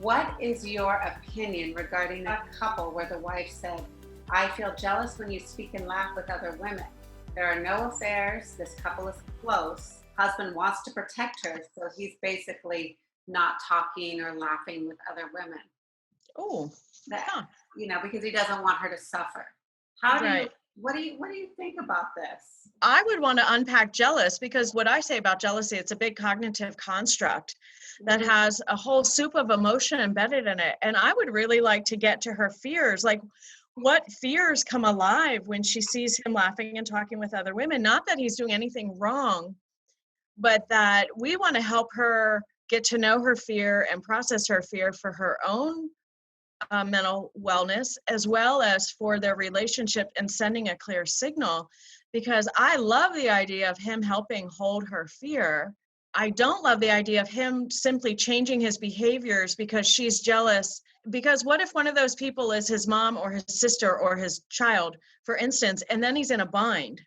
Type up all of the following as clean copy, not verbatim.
What is your opinion regarding a couple where the wife said, I feel jealous when you speak and laugh with other women. There are no affairs. This couple is close. Husband wants to protect her, so he's basically not talking or laughing with other women. Oh, That, because he doesn't want her to suffer. What do you think about this? I would want to unpack jealous, because what I say about jealousy, it's a big cognitive construct that has a whole soup of emotion embedded in it. And I would really like to get to her fears. Like, what fears come alive when she sees him laughing and talking with other women? Not that he's doing anything wrong, but that we want to help her get to know her fear and process her fear for her own mental wellness, as well as for their relationship, and sending a clear signal. Because I love the idea of him helping hold her fear. I don't love the idea of him simply changing his behaviors because she's jealous. Because what if one of those people is his mom or his sister or his child, for instance, and then he's in a bind?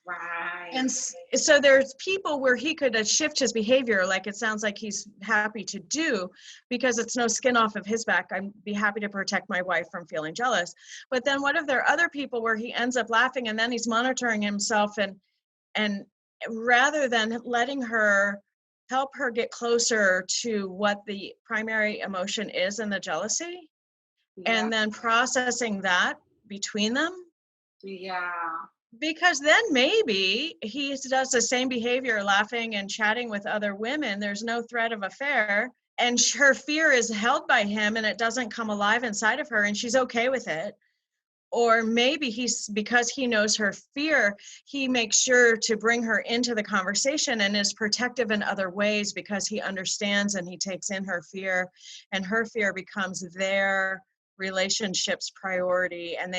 Right. And so there's people where he could shift his behavior, like it sounds like he's happy to do, because it's no skin off of his back. I'd be happy to protect my wife from feeling jealous. But then what if there are other people where he ends up laughing and then he's monitoring himself, and rather than letting her help her get closer to what the primary emotion is in the jealousy, and then processing that between them. Yeah. Because then maybe he does the same behavior, laughing and chatting with other women. There's no threat of affair, and her fear is held by him and it doesn't come alive inside of her, and she's okay with it. Or maybe because he knows her fear, he makes sure to bring her into the conversation and is protective in other ways because he understands and he takes in her fear, and her fear becomes their relationship's priority, and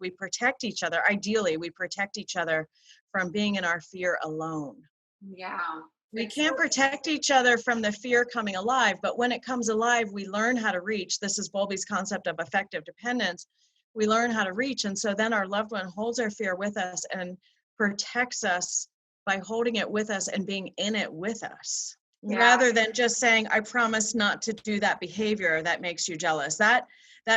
we protect each other. Ideally, we protect each other from being in our fear alone. Yeah. We can't protect each other from the fear coming alive, but when it comes alive, we learn how to reach. This is Bowlby's concept of affective dependence. We learn how to reach, and so then our loved one holds our fear with us and protects us by holding it with us and being in it with us, rather than just saying, I promise not to do that behavior that makes you jealous. That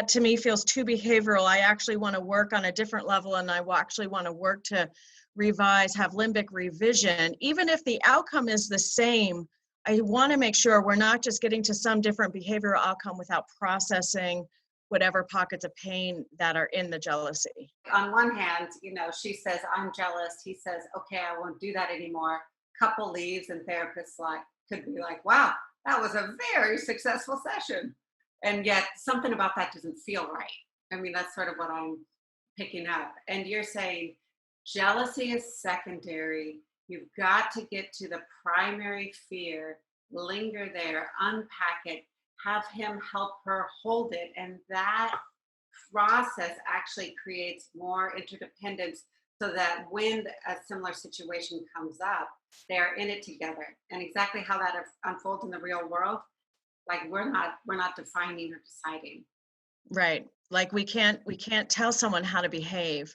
to me feels too behavioral. I actually want to work on a different level, and I actually want to work to revise, have limbic revision. Even if the outcome is the same, I want to make sure we're not just getting to some different behavioral outcome without processing whatever pockets of pain that are in the jealousy. On one hand, she says, I'm jealous. He says, okay, I won't do that anymore. Couple leaves, and therapists could be like, wow, that was a very successful session. And yet something about that doesn't feel right. I mean, that's sort of what I'm picking up. And you're saying jealousy is secondary. You've got to get to the primary fear, linger there, unpack it, have him help her hold it. And that process actually creates more interdependence, so that when a similar situation comes up, they're in it together. And exactly how that unfolds in the real world, like we're not defining or deciding. Right. Like we can't tell someone how to behave,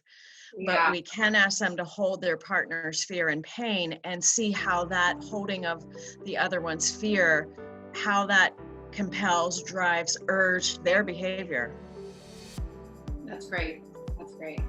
but we can ask them to hold their partner's fear and pain and see how that holding of the other one's fear, how that compels, drives, urge their behavior. That's great. That's great.